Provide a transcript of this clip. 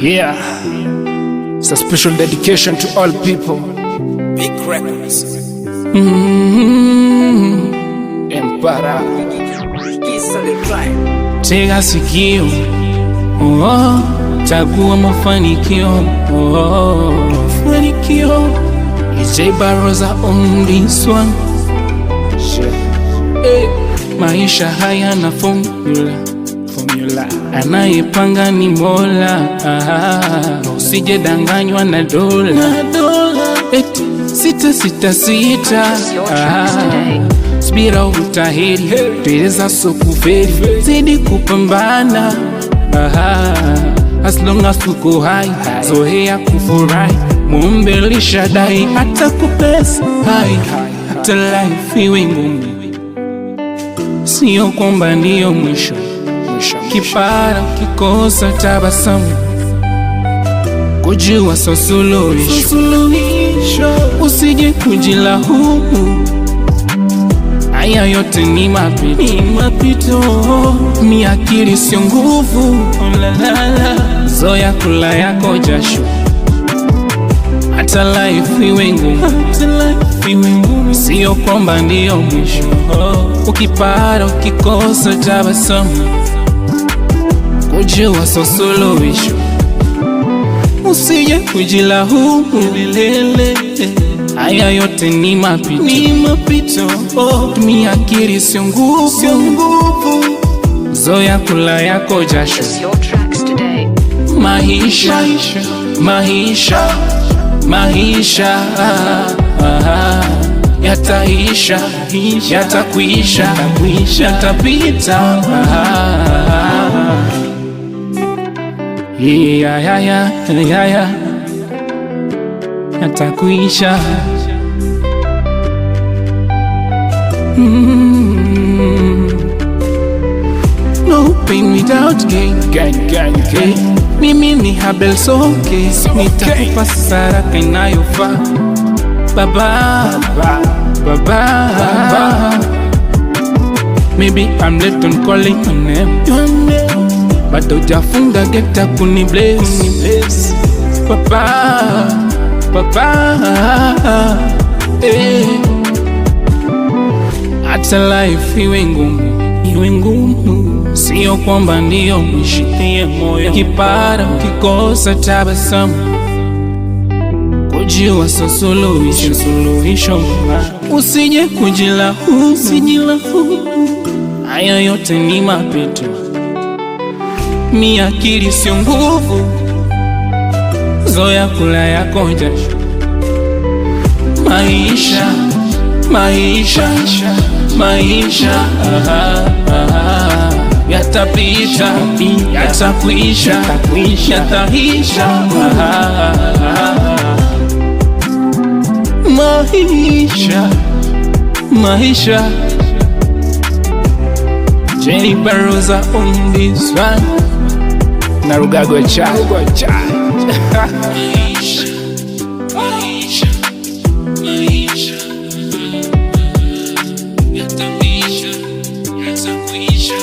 Yeah, it's a special dedication to all people. Big Records. Empara Isa the Tribe. tega sikio, chagua mafanikio, mafanikio. EJ Baroza on this one. Hey, maisha hayana formula, anayepanga ni Mola. Usije danganywa na dola, eti sita sita sita. Subira utahiri, tuweza sokuferi, zidi kupambana. As long as uko hai, zoea kufurahi, muombe Elshadai atakupesa hai. Hata life iwe ngumu, sio kwamba ndio mwisho. Kipara kikosa tabasamu, kujua so suluhisho. Usije kujilaumu, haya yote ni mapito. Ni akili sio nguvu, zoea kula yako jasho. Hata life iwe ngumu, sio kwamba ndio mwisho. Ukipara ukikosa tabasamu, kujua so suluhisho. Usije kujilaumu, haya yote ni mapito. Tumia akili sio nguvu, zoea kula yako jasho. Maisha yataisha, yatakwisha, yatapita. Yatakwisha. No pain without gain. Mimi ni Habel Soke, nitakupa saraka inayofaa. Baba. Maybe I'm late on calling your name, but hujafunga geta kuni bless. Papa, hata life iwe ngumu, sio kwamba ndio mwisho. Kipara ukikosa tabasamu, kujua so suluhisho. Usije kujilaumu, haya yote ni mapito. Ni akili sio nguvu, zoea kula yako jasho. Maisha yatapita, yatakwisha, yataisha. Maisha EJ Baroza on this one. Na Rugago chai. Maisha yataisha, yatakwisha.